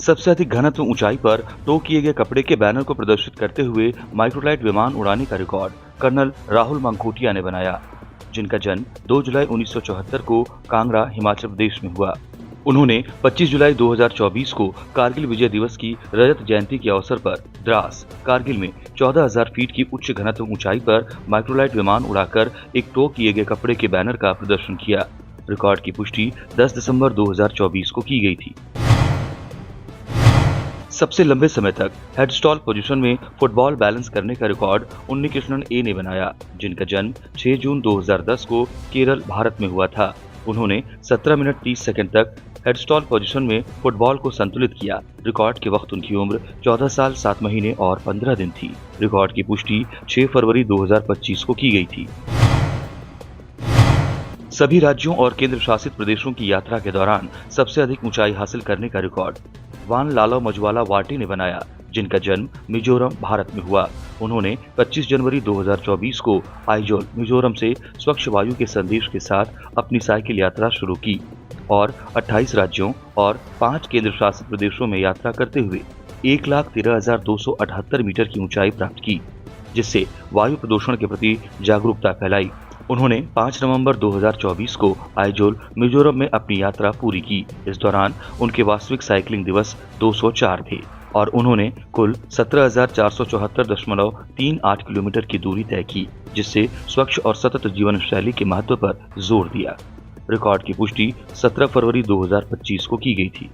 सबसे अधिक घनत्व ऊंचाई पर टो किए गए कपड़े के बैनर को प्रदर्शित करते हुए माइक्रोलाइट विमान उड़ाने का रिकॉर्ड कर्नल राहुल मंगखोटिया ने बनाया, जिनका जन्म 2 जुलाई 1974 को कांगड़ा, हिमाचल प्रदेश में हुआ। उन्होंने 25 जुलाई 2024 को कारगिल विजय दिवस की रजत जयंती के अवसर पर द्रास, कारगिल में 14,000 फीट की उच्च घनत्व ऊंचाई पर माइक्रोलाइट विमान उड़ाकर एक टो किए गए कपड़े के बैनर का प्रदर्शन किया। रिकॉर्ड की पुष्टि 10 दिसंबर 2024 को की गई थी। सबसे लंबे समय तक हेडस्टॉल पोजीशन में फुटबॉल बैलेंस करने का रिकॉर्ड उन्नीकृष्णन ए ने बनाया, जिनका जन्म 6 जून 2010 को केरल, भारत में हुआ था। उन्होंने 17 मिनट 30 सेकंड तक हेडस्टॉल पोजीशन में फुटबॉल को संतुलित किया। रिकॉर्ड के वक्त उनकी उम्र 14 साल 7 महीने और 15 दिन थी। रिकॉर्ड की पुष्टि 6 फरवरी 2025 को की गई थी। सभी राज्यों और केंद्र शासित प्रदेशों की यात्रा के दौरान सबसे अधिक ऊंचाई हासिल करने का रिकॉर्ड वान लालो मजुवाला वाटी ने बनाया, जिनका जन्म मिजोरम, भारत में हुआ। उन्होंने 25 जनवरी 2024 को आइजोल, मिजोरम से स्वच्छ वायु के संदेश के साथ अपनी साइकिल यात्रा शुरू की और 28 राज्यों और 5 केंद्र शासित प्रदेशों में यात्रा करते हुए 1,13,278 मीटर की ऊंचाई प्राप्त की, जिससे वायु प्रदूषण के प्रति जागरूकता फैलाई। उन्होंने 5 नवंबर 2024 को आइजोल, मिजोरम में अपनी यात्रा पूरी की। इस दौरान उनके वास्तविक साइकिलिंग दिवस 204 थे और उन्होंने कुल 17,474.38 किलोमीटर की दूरी तय की, जिससे स्वच्छ और सतत जीवन शैली के महत्व पर जोर दिया। रिकॉर्ड की पुष्टि 17 फरवरी 2025 को की गई थी।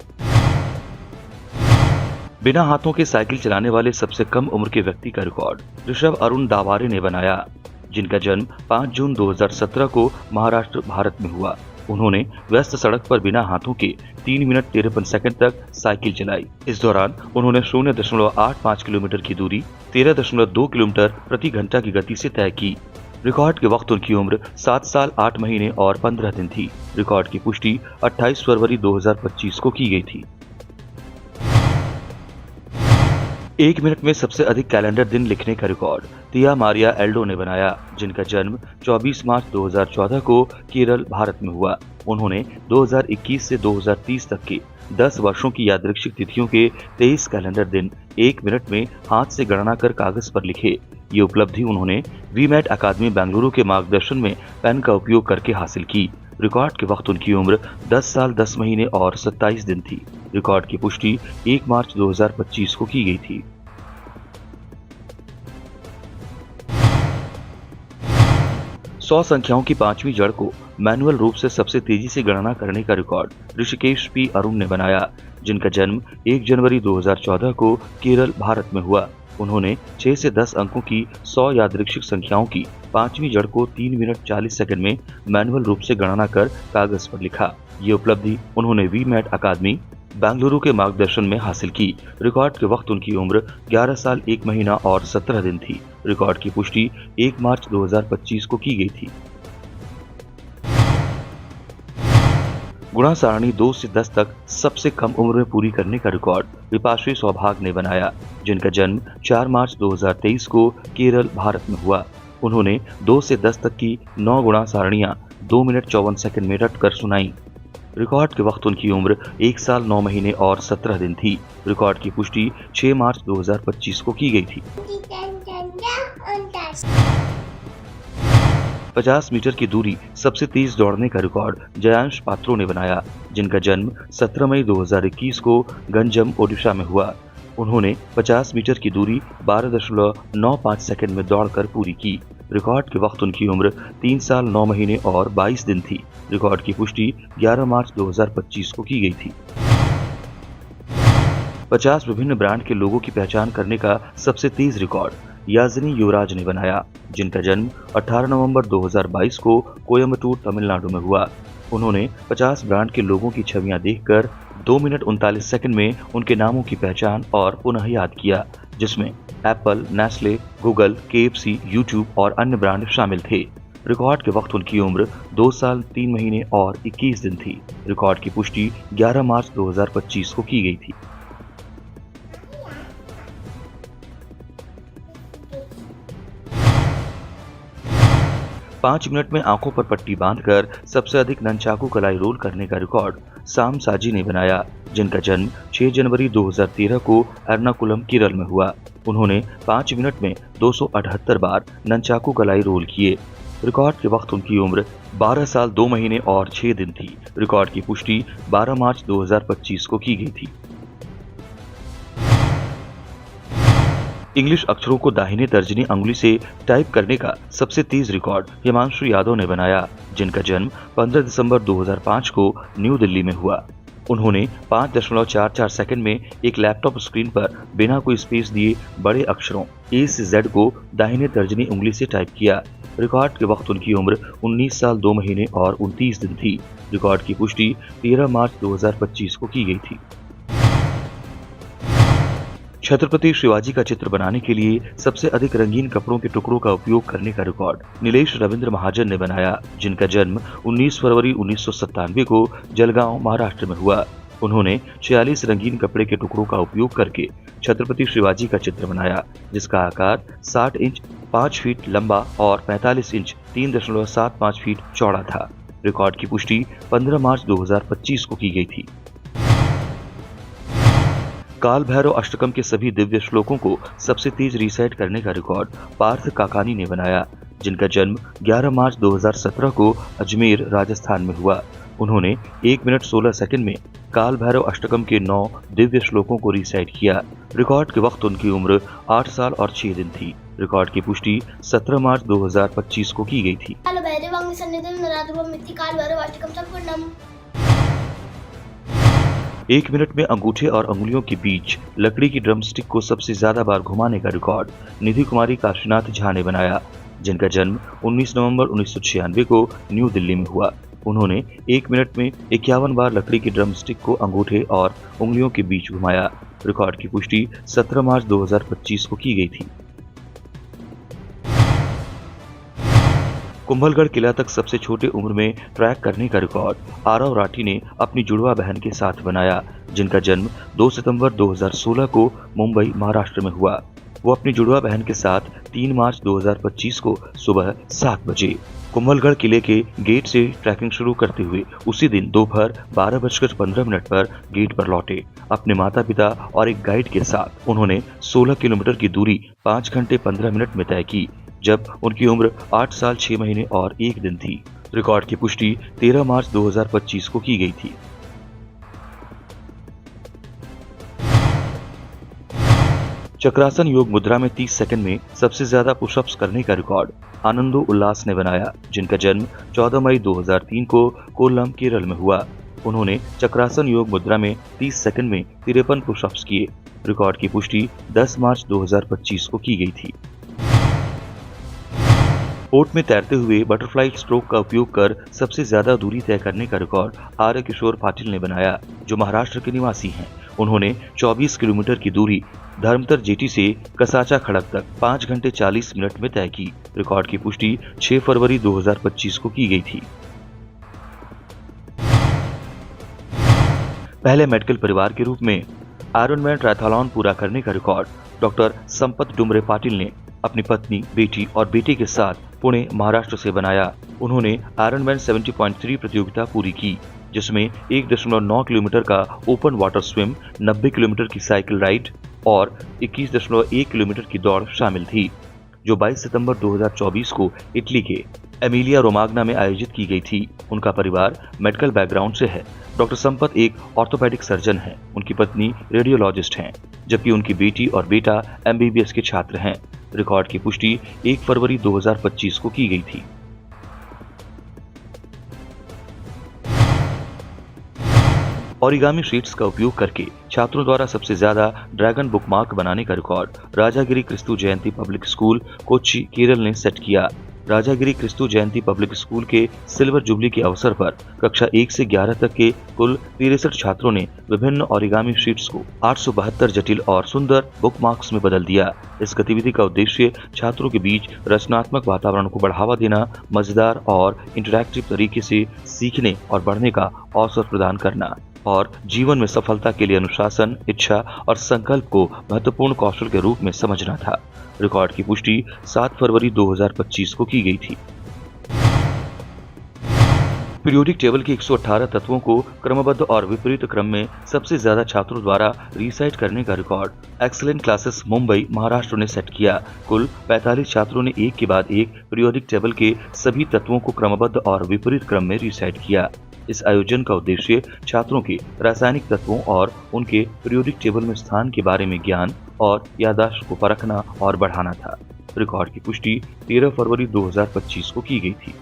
बिना हाथों के साइकिल चलाने वाले सबसे कम उम्र के व्यक्ति का रिकॉर्ड ऋषभ अरुण दावारे ने बनाया, जिनका जन्म 5 जून 2017 को महाराष्ट्र, भारत में हुआ। उन्होंने व्यस्त सड़क पर बिना हाथों के 3 मिनट 53 सेकंड तक साइकिल चलाई। इस दौरान उन्होंने 0.85 किलोमीटर की दूरी 13.2 किलोमीटर प्रति घंटा की गति से तय की। रिकॉर्ड के वक्त उनकी उम्र 7 साल 8 महीने और 15 दिन थी। रिकॉर्ड की पुष्टि 28 फरवरी 2025 को की गई थी। 1 मिनट में सबसे अधिक कैलेंडर दिन लिखने का रिकॉर्ड तिया मारिया एल्डो ने बनाया, जिनका जन्म 24 मार्च 2014 को केरल, भारत में हुआ। उन्होंने 2021 से 2030 तक के 10 वर्षों की यादृच्छिक तिथियों के 23 कैलेंडर दिन 1 मिनट में हाथ से गणना कर कागज पर लिखे। ये उपलब्धि उन्होंने वीमैट अकादमी बेंगलुरु के मार्गदर्शन में पेन का उपयोग करके हासिल की। रिकॉर्ड के वक्त उनकी उम्र 10 साल 10 महीने और 27 दिन थी। रिकॉर्ड की पुष्टि 1 मार्च 2025 को की गई थी। सौ संख्याओं की 5वीं जड़ को मैनुअल रूप से सबसे तेजी से गणना करने का रिकॉर्ड ऋषिकेश पी अरुण ने बनाया, जिनका जन्म 1 जनवरी 2014 को केरल, भारत में हुआ। उन्होंने 6 से 10 अंकों की 100 यादृच्छिक संख्याओं की 5वीं जड़ को 3 मिनट 40 सेकंड में मैनुअल रूप से गणना कर कागज पर लिखा। ये उपलब्धि उन्होंने वीमैट अकादमी बेंगलुरु के मार्गदर्शन में हासिल की। रिकॉर्ड के वक्त उनकी उम्र 11 साल 1 महीना और 17 दिन थी। रिकॉर्ड की पुष्टि 1 मार्च 2025 को की गई थी। गुणा सारणी 2 से 10 तक सबसे कम उम्र में पूरी करने का रिकॉर्ड विपाश्री सौभाग ने बनाया, जिनका जन्म 4 मार्च 2023 को केरल, भारत में हुआ। उन्होंने 2 से 10 तक की 9 गुणा सारणियां 2 मिनट 54 सेकंड में रट कर सुनाई। रिकॉर्ड के वक्त उनकी उम्र 1 साल 9 महीने और 17 दिन थी। रिकॉर्ड की पुष्टि 6 मार्च 2025 को की गई थी। 50 मीटर की दूरी सबसे तेज दौड़ने का रिकॉर्ड जयांश पात्रो ने बनाया, जिनका जन्म 17 मई 2021 को गंजम, ओडिशा में हुआ। उन्होंने 50 मीटर की दूरी 12.95 सेकंड में दौड़कर पूरी की। रिकॉर्ड के वक्त उनकी उम्र 3 साल 9 महीने और 22 दिन थी। रिकॉर्ड की पुष्टि 11 मार्च 2025 को की गई थी। 50 विभिन्न ब्रांड के लोगों की पहचान करने का सबसे तेज रिकॉर्ड याजनी युवराज ने बनाया, जिनका जन्म 18 नवंबर 2022 को कोयम्बटूर, तमिलनाडु में हुआ। उन्होंने 50 ब्रांड के लोगों की छवियां देखकर 2 मिनट 39 सेकंड में उनके नामों की पहचान और पुनः याद किया, जिसमें Apple, Nestle, Google, KFC, YouTube और अन्य ब्रांड शामिल थे। रिकॉर्ड के वक्त उनकी उम्र 2 साल 3 महीने और 21 दिन थी। रिकॉर्ड की पुष्टि 11 मार्च 2025 को की गई थी। पाँच मिनट में आंखों पर पट्टी बांधकर सबसे अधिक ननचाकू कलाई रोल करने का रिकॉर्ड साम साजी ने बनाया, जिनका जन्म 6 जनवरी 2013 को एर्नाकुलम, केरल में हुआ। उन्होंने 5 मिनट में 278 बार ननचाकू कलाई रोल किए। रिकॉर्ड के वक्त उनकी उम्र 12 साल 2 महीने और 6 दिन थी। रिकॉर्ड की पुष्टि 12 मार्च 2025 को की गई थी। इंग्लिश अक्षरों को दाहिने तर्जनी अंगुली से टाइप करने का सबसे तेज रिकॉर्ड हिमांशु यादव ने बनाया, जिनका जन्म 15 दिसंबर 2005 को न्यू दिल्ली में हुआ। उन्होंने 5.44 सेकंड में एक लैपटॉप स्क्रीन पर बिना कोई स्पेस दिए बड़े अक्षरों ए से जेड को दाहिने तर्जनी उंगली से टाइप किया। रिकॉर्ड के वक्त उनकी उम्र 19 साल 2 महीने और 29 दिन थी। रिकॉर्ड की पुष्टि 13 मार्च 2025 को की गई थी। छत्रपति शिवाजी का चित्र बनाने के लिए सबसे अधिक रंगीन कपड़ों के टुकड़ों का उपयोग करने का रिकॉर्ड नीलेश रविंद्र महाजन ने बनाया, जिनका जन्म 19 फरवरी 1997 को जलगांव, महाराष्ट्र में हुआ। उन्होंने 46 रंगीन कपड़े के टुकड़ों का उपयोग करके छत्रपति शिवाजी का चित्र बनाया, जिसका आकार 60 इंच 5 फीट लंबा और 45 इंच 3.75 फीट चौड़ा था। रिकॉर्ड की पुष्टि 15 मार्च 2025 को की गई थी। काल भैरव अष्टकम के सभी दिव्य श्लोकों को सबसे तेज रीसाइट करने का रिकॉर्ड पार्थ काकानी ने बनाया, जिनका जन्म 11 मार्च 2017 को अजमेर, राजस्थान में हुआ। उन्होंने 1 मिनट 16 सेकंड में काल भैरव अष्टकम के 9 दिव्य श्लोकों को रीसाइट किया। रिकॉर्ड के वक्त उनकी उम्र 8 साल और 6 दिन थी। रिकॉर्ड की पुष्टि 17 मार्च 2025 को की गई थी। 1 मिनट में अंगूठे और अंगुलियों के बीच लकड़ी की ड्रम स्टिक को सबसे ज्यादा बार घुमाने का रिकॉर्ड निधि कुमारी काशीनाथ झा ने बनाया, जिनका जन्म 19 नवंबर 1996 को न्यू दिल्ली में हुआ। उन्होंने 1 मिनट में 51 बार लकड़ी की ड्रम स्टिक को अंगूठे और उंगलियों के बीच घुमाया। रिकॉर्ड की पुष्टि 17 मार्च 2025 को की गई थी। कुंभलगढ़ किला तक सबसे छोटे उम्र में ट्रैक करने का रिकॉर्ड आरव राठी ने अपनी जुड़वा बहन के साथ बनाया, जिनका जन्म 2 सितंबर 2016 को मुंबई, महाराष्ट्र में हुआ। वो अपनी जुड़वा बहन के साथ 3 मार्च 2025 को सुबह 7 बजे कुंभलगढ़ किले के गेट से ट्रैकिंग शुरू करते हुए उसी दिन दोपहर 12:15 पर गेट पर लौटे। अपने माता पिता और एक गाइड के साथ उन्होंने 16 किलोमीटर की दूरी 5 घंटे 15 मिनट में तय की, जब उनकी उम्र 8 साल 6 महीने और 1 दिन थी। रिकॉर्ड की पुष्टि 13 मार्च 2025 को की गई थी। चक्रासन योग मुद्रा में 30 सेकंड में सबसे ज्यादा पुशअप्स करने का रिकॉर्ड आनंदो उल्लास ने बनाया, जिनका जन्म 14 मई 2003 को कोल्लम, केरल में हुआ। उन्होंने चक्रासन योग मुद्रा में 30 सेकंड में 53 पुशअप्स किए। रिकॉर्ड की पुष्टि 10 मार्च 2025 को की गई थी। पोर्ट में तैरते हुए बटरफ्लाई स्ट्रोक का उपयोग कर सबसे ज्यादा दूरी तय करने का रिकॉर्ड आर्य किशोर पाटिल ने बनाया, जो महाराष्ट्र के निवासी हैं। उन्होंने 24 किलोमीटर की दूरी धर्मतर जेटी से कसाचा खड़क तक 5 घंटे 40 मिनट में तय की। रिकॉर्ड की पुष्टि 6 फरवरी 2025 को की गई थी। पहले मेडिकल परिवार के रूप में आयरनमैन ट्रायथलॉन पूरा करने का रिकॉर्ड डॉक्टर संपत डुमरे पाटिल ने अपनी पत्नी, बेटी और बेटे के साथ पुणे, महाराष्ट्र से बनाया। उन्होंने आयरनमैन 70.3 प्रतियोगिता पूरी की, जिसमें 1.9 किलोमीटर का ओपन वाटर स्विम, 90 किलोमीटर की साइकिल राइड और 21.1 किलोमीटर की दौड़ शामिल थी, जो 22 सितंबर 2024 को इटली के एमिलिया रोमाग्ना में आयोजित की गई थी। उनका परिवार मेडिकल बैकग्राउंड से है। डॉक्टर संपत एक ऑर्थोपेडिक सर्जन हैं, उनकी पत्नी रेडियोलॉजिस्ट हैं, जबकि उनकी बेटी और बेटा MBBS के छात्र हैं। रिकॉर्ड की पुष्टि 1 फरवरी 2025 को की गई थी। ओरिगामी शीट्स का उपयोग करके छात्रों द्वारा सबसे ज्यादा ड्रैगन बुकमार्क बनाने का रिकॉर्ड राजागिरी क्रिस्तु जयंती पब्लिक स्कूल, कोच्चि, केरल ने सेट किया। राजागिरी क्रिस्तु जयंती पब्लिक स्कूल के सिल्वर जुबली के अवसर पर कक्षा 1 से 11 तक के कुल 63 छात्रों ने विभिन्न ओरिगामी शीट्स को 872 जटिल और सुंदर बुकमार्क्स में बदल दिया। इस गतिविधि का उद्देश्य छात्रों के बीच रचनात्मक वातावरण को बढ़ावा देना, मजेदार और इंटरैक्टिव तरीके से सीखने और बढ़ने का अवसर प्रदान करना और जीवन में सफलता के लिए अनुशासन, इच्छा और संकल्प को महत्वपूर्ण कौशल के रूप में समझना था। रिकॉर्ड की पुष्टि 7 फरवरी 2025 को की गई थी। पीरियोडिक टेबल के 118 तत्वों को क्रमबद्ध और विपरीत क्रम में सबसे ज्यादा छात्रों द्वारा रिसाइट करने का record excellent classes Mumbai Maharashtra ने सेट किया। कुल 45 छात्रों ने एक के बाद एक पीरियोडिक टेबल के सभी तत्वों को क्रमबद्ध और विपरीत क्रम में रिसाइट किया। इस आयोजन का उद्देश्य छात्रों के रासायनिक तत्वों और उनके पीरियोडिक टेबल में स्थान के बारे में ज्ञान और याददाश्त को परखना और बढ़ाना था। रिकॉर्ड की पुष्टि 13 फरवरी 2025 को की गई थी।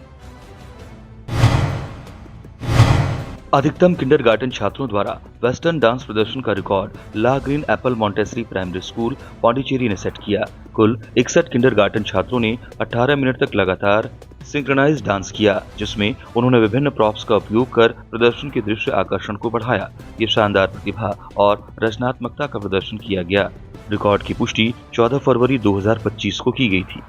अधिकतम किंडरगार्टन छात्रों द्वारा वेस्टर्न डांस प्रदर्शन का record La Green Apple Montessori Primary School Pondicherry ने सेट किया। कुल 61 किंडरगार्टन छात्रों ने 18 मिनट तक लगातार सिंक्रोनाइज डांस किया, जिसमें उन्होंने विभिन्न प्रॉप्स का उपयोग कर प्रदर्शन के दृश्य आकर्षण को बढ़ाया। ये शानदार प्रतिभा और रचनात्मकता का प्रदर्शन किया गया। रिकॉर्ड की पुष्टि 14 फरवरी 2025 को की गई थी।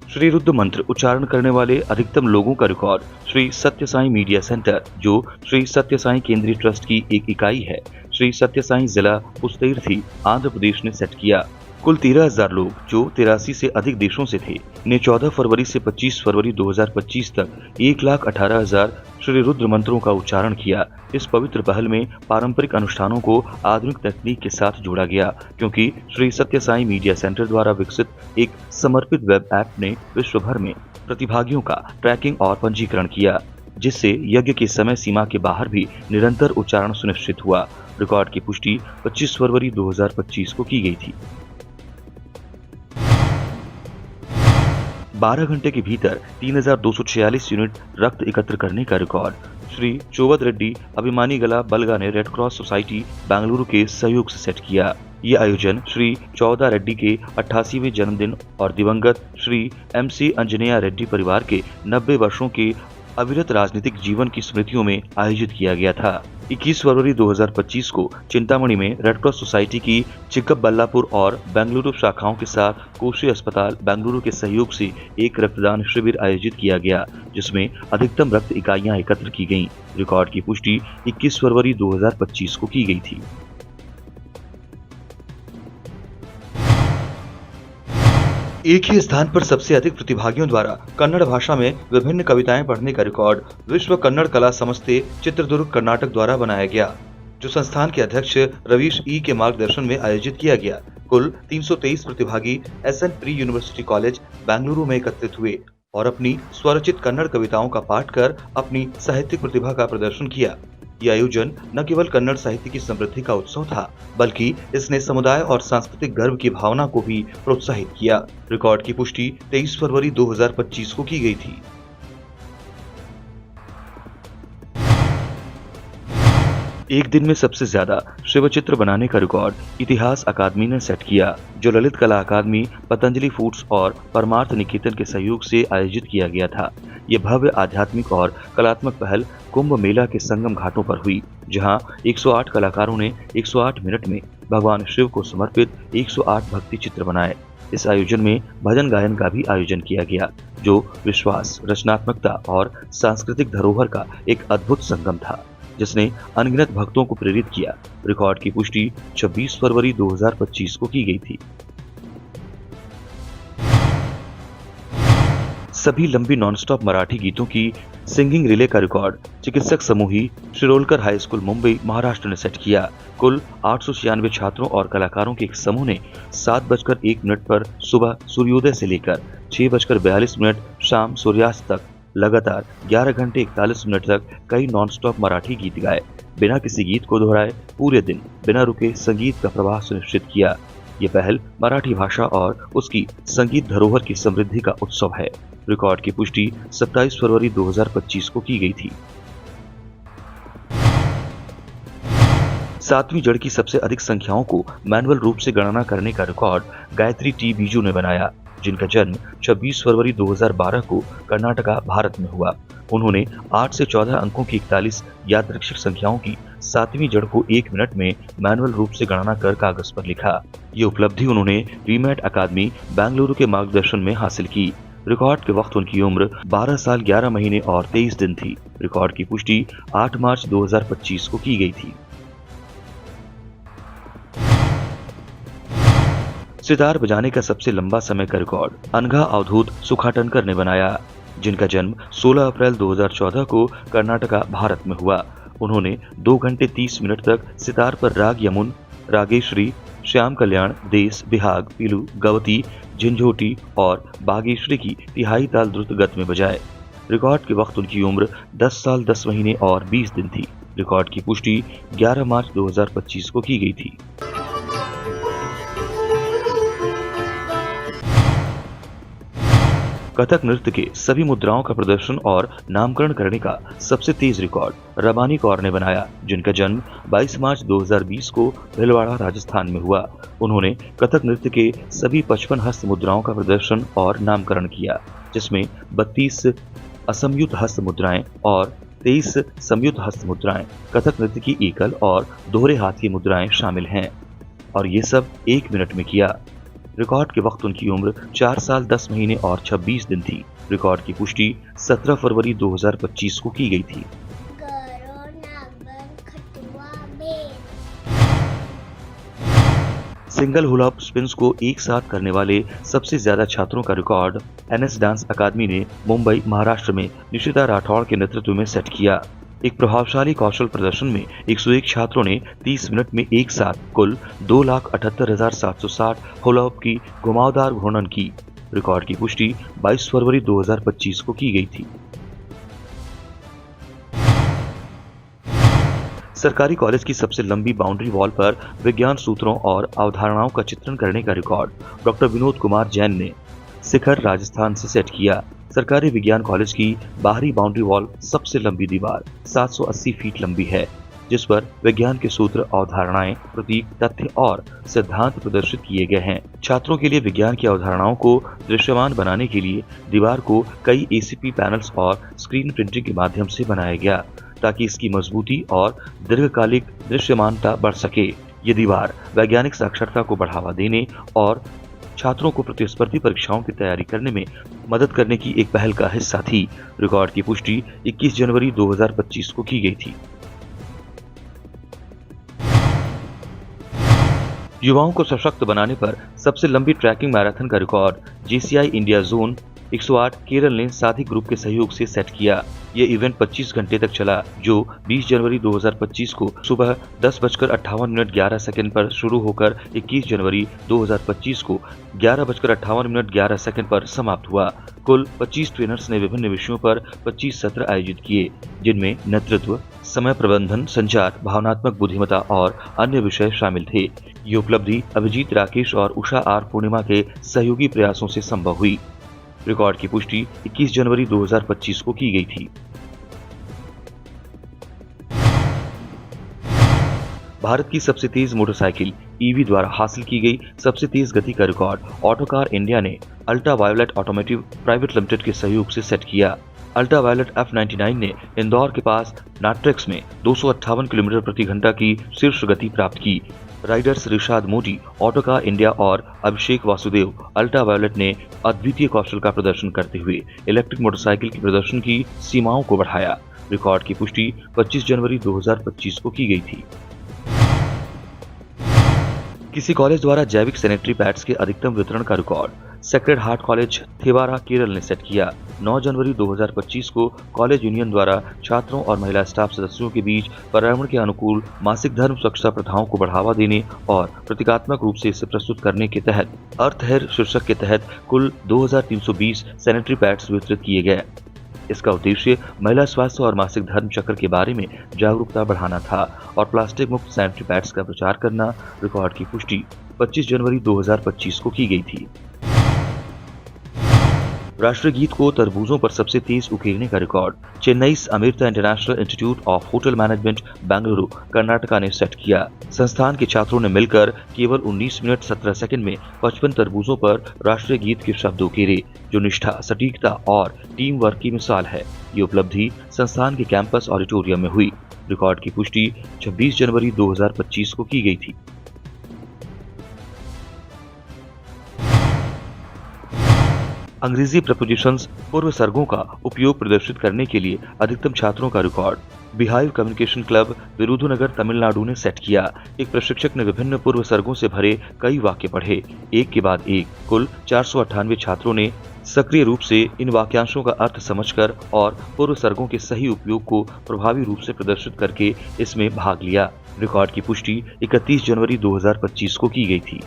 श्री रुद्र मंत्र उच्चारण करने वाले अधिकतम लोगों का रिकॉर्ड श्री सत्य साई मीडिया सेंटर, जो श्री सत्य साई केंद्रीय ट्रस्ट की एक इकाई है, श्री सत्य साई जिला पुस्तेरथी आंध्र प्रदेश ने सेट किया। कुल 13,000 लोग, जो 83 से अधिक देशों से थे, ने 14 फरवरी से 25 फरवरी 2025 तक 1,18,000 श्री रुद्र मंत्रों का उच्चारण किया। इस पवित्र पहल में पारंपरिक अनुष्ठानों को आधुनिक तकनीक के साथ जोड़ा गया, क्योंकि श्री सत्य साई मीडिया सेंटर द्वारा विकसित एक समर्पित वेब ऐप ने विश्व भर में प्रतिभागियों का ट्रैकिंग और पंजीकरण किया, जिससे यज्ञ की समय सीमा के बाहर भी निरंतर उच्चारण सुनिश्चित हुआ। रिकॉर्ड की पुष्टि 25 फरवरी 2025 को की गई थी। 12 घंटे के भीतर 3,246 यूनिट रक्त एकत्र करने का रिकॉर्ड श्री चोवद रेड्डी अभिमानी गला बलगा ने रेड क्रॉस सोसाइटी बेंगलुरु के सहयोग से सेट किया। ये आयोजन श्री चौदा रेड्डी के 88वें जन्मदिन और दिवंगत श्री MC अंजनेया रेड्डी परिवार के 90 वर्षों के अविरत राजनीतिक जीवन की स्मृतियों में आयोजित किया गया था। 21 फरवरी 2025 को चिंतामणि में रेड क्रॉस सोसाइटी की चिक्कबल्लापुर और बेंगलुरु शाखाओं के साथ कोशी अस्पताल बेंगलुरु के सहयोग से एक रक्तदान शिविर आयोजित किया गया, जिसमें अधिकतम रक्त इकाइयां एकत्र की गईं। रिकॉर्ड की पुष्टि 21 फरवरी 2025 को की गई थी। एक ही स्थान पर सबसे अधिक प्रतिभागियों द्वारा कन्नड़ भाषा में विभिन्न कविताएं पढ़ने का रिकॉर्ड विश्व कन्नड़ कला संस्थे चित्रदुर्ग कर्नाटक द्वारा बनाया गया, जो संस्थान के अध्यक्ष रवीश ई के मार्गदर्शन में आयोजित किया गया। कुल 323 प्रतिभागी SN pre university college Bengaluru में एकत्रित हुए और अपनी स्वरचित कन्नड़ कविताओं का पाठ कर अपनी साहित्यिक प्रतिभा का प्रदर्शन किया। ये आयोजन न केवल कन्नड़ साहित्य की समृद्धि का उत्सव था, बल्कि इसने समुदाय और सांस्कृतिक गर्व की भावना को भी प्रोत्साहित किया। रिकॉर्ड की पुष्टि 23 फरवरी 2025 को की गई थी। एक दिन में सबसे ज्यादा शिवचित्र बनाने का रिकॉर्ड इतिहास अकादमी ने सेट किया, जो ललित कला अकादमी, पतंजलि फूड्स और परमार्थ निकेतन के सहयोग से आयोजित किया गया था। ये भव्य आध्यात्मिक और कलात्मक पहल कुंभ मेला के संगम घाटों पर हुई, जहां 108 कलाकारों ने 108 मिनट में भगवान शिव को समर्पित 108 भक्ति चित्र बनाए। इस आयोजन में भजन गायन का भी आयोजन किया गया, जो विश्वास, रचनात्मकता और सांस्कृतिक धरोहर का एक अद्भुत संगम था, जिसने अनगिनत भक्तों को प्रेरित किया। रिकॉर्ड की पुष्टि 26 फरवरी 2025 को की गई थी। सभी लंबी नॉनस्टॉप मराठी गीतों की सिंगिंग रिले का रिकॉर्ड चिकित्सक समूही शिरोलकर हाई स्कूल मुंबई महाराष्ट्र ने सेट किया। कुल 896 छात्रों और कलाकारों के एक समूह ने 7:01 पर सुबह सूर्योदय से लेकर 6:42 शाम सूर्यास्त तक लगातार 11 घंटे 41 मिनट तक कई नॉनस्टॉप मराठी गीत गाए। बिना किसी गीत को दोहराए पूरे दिन बिना रुके संगीत का प्रवाह सुनिश्चित किया। ये पहल मराठी भाषा और उसकी संगीत धरोहर की समृद्धि का उत्सव है। रिकॉर्ड की पुष्टि 27 फरवरी 2025 को की गई थी। 7वीं जड़ की सबसे अधिक संख्याओं को मैनुअल रूप से गणना करने का रिकॉर्ड गायत्री टी बीजू ने बनाया, जिनका जन्म 26 फरवरी 2012 को कर्नाटका, भारत में हुआ। उन्होंने 8 से 14 अंकों की 41 यादृच्छिक संख्याओं की 7वीं जड़ को 1 मिनट में मैनुअल रूप से गणना कर कागज पर लिखा। ये उपलब्धि उन्होंने रीमैट अकादमी बेंगलुरु के मार्गदर्शन में हासिल की। रिकॉर्ड के वक्त उनकी उम्र 12 साल 11 महीने और 23 दिन थी। रिकॉर्ड की पुष्टि 8 मार्च 2025 को की गई थी। सितार बजाने का सबसे लंबा समय का रिकॉर्ड अनघा अवधूत सुखाटनकर ने बनाया, जिनका जन्म 16 अप्रैल 2014 को कर्नाटका, भारत में हुआ। उन्होंने 2 घंटे 30 मिनट तक सितार पर राग यमुन, रागेश्वरी, श्याम कल्याण, देस, बिहाग, पीलू, गवती, झंझोटी और बागेश्वरी की तिहाई ताल द्रुत गति में बजाए। रिकॉर्ड के वक्त उनकी उम्र 10 साल 10 महीने और 20 दिन थी। रिकॉर्ड की पुष्टि 11 मार्च 2025 को की गई थी। कथक नृत्य के सभी मुद्राओं का प्रदर्शन और नामकरण करने का सबसे तेज रिकॉर्ड रबानी कौर ने बनाया, जिनका जन्म 22 मार्च 2020 को भीलवाड़ा, राजस्थान में हुआ। उन्होंने कथक नृत्य के सभी 55 हस्त मुद्राओं का प्रदर्शन और नामकरण किया, जिसमें 32 असंयुक्त हस्त मुद्राएं और 23 संयुक्त हस्त मुद्राएं, कथक नृत्य की एकल और दोहरे हाथ की मुद्राएं शामिल हैं, और ये सब 1 मिनट में किया। रिकॉर्ड के वक्त उनकी उम्र 4 साल 10 महीने और 26 दिन थी। रिकॉर्ड की पुष्टि 17 फरवरी 2025 को की गई थी। सिंगल हुला हॉप स्पिन्स को एक साथ करने वाले सबसे ज्यादा छात्रों का रिकॉर्ड एनएस डांस अकादमी ने मुंबई, महाराष्ट्र में निशिता राठौड़ के नेतृत्व में सेट किया। एक प्रभावशाली कौशल प्रदर्शन में 101 छात्रों ने 30 मिनट में एक साथ कुल 2,78,760 हुला हॉप की घुमावदार घूर्णन की। रिकॉर्ड की पुष्टि 22 फरवरी 2025 को की गई थी। सरकारी कॉलेज की सबसे लंबी बाउंड्री वॉल पर विज्ञान सूत्रों और अवधारणाओं का चित्रण करने का रिकॉर्ड डॉक्टर विनोद कुमार जैन ने शिखर, राजस्थान से सेट किया। सरकारी विज्ञान कॉलेज की बाहरी बाउंड्री वॉल सबसे लंबी दीवार 780 फीट लंबी है, जिस पर विज्ञान के सूत्र, अवधारणाएं, प्रतीक, तथ्य और सिद्धांत प्रदर्शित किए गए हैं। छात्रों के लिए विज्ञान की अवधारणाओं को दृश्यमान बनाने के लिए दीवार को कई एसीपी पैनल्स और स्क्रीन प्रिंटिंग के माध्यम से बनाया गया, ताकि इसकी मजबूती और दीर्घकालिक दृश्यमानता बढ़ सके। ये दीवार वैज्ञानिक साक्षरता को बढ़ावा देने और छात्रों को प्रतिस्पर्धी परीक्षाओं की तैयारी करने में मदद करने की एक पहल का हिस्सा थी। रिकॉर्ड की पुष्टि 21 जनवरी 2025 को की गई थी। युवाओं को सशक्त बनाने पर सबसे लंबी ट्रैकिंग मैराथन का record JCI India zone 108 Kerala ने साथी ग्रुप के सहयोग से सेट किया। ये इवेंट 25 घंटे तक चला, जो 20 जनवरी 2025 को सुबह 10:58 पर शुरू होकर 21 जनवरी 2025 को 11:58 पर समाप्त हुआ। कुल 25 ट्रेनर्स ने विभिन्न विषयों पर 25 सत्र आयोजित किए, जिनमें नेतृत्व, समय प्रबंधन, संचार, भावनात्मक बुद्धिमत्ता और अन्य विषय शामिल थे। ये उपलब्धि अभिजीत राकेश और उषा आर पूर्णिमा के सहयोगी प्रयासों से संभव हुई। रिकॉर्ड की पुष्टि 21 जनवरी 2025 को की गई थी। भारत की सबसे तेज मोटरसाइकिल ईवी द्वारा हासिल की गई सबसे तेज गति का रिकॉर्ड ऑटोकार इंडिया ने ultra violet automotive private limited के सहयोग से सेट किया। अल्ट्रा वायोलेट F99 ने इंदौर के पास नाट्रेक्स में 258 किलोमीटर प्रति घंटा की शीर्ष गति प्राप्त की। Riders Rishad Modi, Autocar India और अभिषेक वासुदेव अल्ट्रा वायोलेट ने अद्वितीय कौशल का प्रदर्शन करते हुए इलेक्ट्रिक मोटरसाइकिल के प्रदर्शन की सीमाओं को बढ़ाया। रिकॉर्ड की पुष्टि 25 जनवरी 2025 को की गई थी। किसी कॉलेज द्वारा जैविक सैनिटरी पैड्स के अधिकतम वितरण का record Sacred Heart College Thevara, Kerala ने सेट किया। 9 जनवरी 2025 को कॉलेज यूनियन द्वारा छात्रों और महिला स्टाफ सदस्यों के बीच पर्यावरण के अनुकूल मासिक धर्म स्वच्छता प्रथाओं को बढ़ावा देने और प्रतीकात्मक रूप से इसे प्रस्तुत करने के तहत अर्थ हेयर शीर्षक के तहत कुल 2320 सैनिटरी पैड्स वितरित किए गए। इसका उद्देश्य महिला स्वास्थ्य और मासिक धर्म चक्र के बारे में जागरूकता बढ़ाना था और प्लास्टिक मुक्त सैनिटरी पैड्स का प्रचार करना। रिकॉर्ड की पुष्टि 25 जनवरी 2025 को की गई थी। राष्ट्रीय गीत को तरबूजों पर सबसे तेज उकेरने का record Chennai Amrita international institute of hotel management, Bengaluru, Karnataka ने सेट किया। संस्थान के छात्रों ने मिलकर केवल 19 मिनट 17 सेकंड में 55 तरबूजों पर राष्ट्रीय गीत के शब्द उकेरे, जो निष्ठा, सटीकता और टीम वर्क की मिसाल है। ये उपलब्धि संस्थान के कैंपस ऑडिटोरियम में हुई। रिकॉर्ड की पुष्टि 26 जनवरी 2025 को की गई थी। अंग्रेजी प्रपोजिशंस पूर्व सर्गों का उपयोग प्रदर्शित करने के लिए अधिकतम छात्रों का record beehive communication club Virudhunagar Tamil Nadu ने सेट किया। एक प्रशिक्षक ने विभिन्न पूर्व सर्गों से भरे कई वाक्य पढ़े, एक के बाद एक। कुल 498 छात्रों ने सक्रिय रूप से इन वाक्यांशों का अर्थ समझकर और पूर्व सर्गों के सही उपयोग को प्रभावी रूप से प्रदर्शित करके इसमें भाग लिया। रिकॉर्ड की पुष्टि 31 जनवरी 2025 को की गई थी।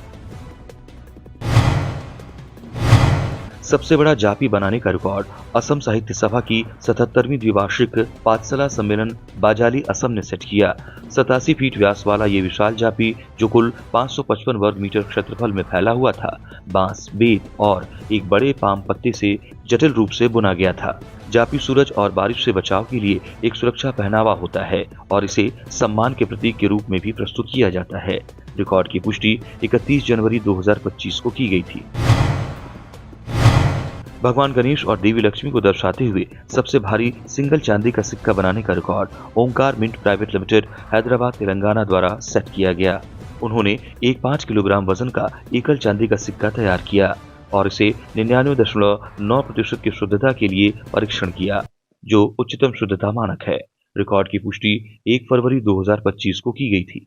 सबसे बड़ा जापी बनाने का रिकॉर्ड असम साहित्य सभा की 77वीं द्विवार्षिक पाठशाला सम्मेलन बाजाली असम ने सेट किया। 87 फीट व्यास वाला ये विशाल जापी, जो कुल 555 वर्ग मीटर क्षेत्रफल में फैला हुआ था, बांस, बेत और एक बड़े पाम पत्ते से जटिल रूप से बुना गया था। जापी सूरज और बारिश से बचाव के लिए एक सुरक्षा पहनावा होता है और इसे सम्मान के प्रतीक के रूप में भी प्रस्तुत किया जाता है। रिकॉर्ड की पुष्टि 31 जनवरी 2025 को की गई थी। भगवान गणेश और देवी लक्ष्मी को दर्शाते हुए सबसे भारी सिंगल चांदी का सिक्का बनाने का record Omkar Mint Private Limited Hyderabad Telangana द्वारा सेट किया गया। उन्होंने एक 5 किलोग्राम वजन का एकल चांदी का सिक्का तैयार किया और इसे 99.9% की शुद्धता के लिए परीक्षण किया, जो उच्चतम शुद्धता मानक है। रिकॉर्ड की पुष्टि 1 फरवरी 2025 को की गई थी।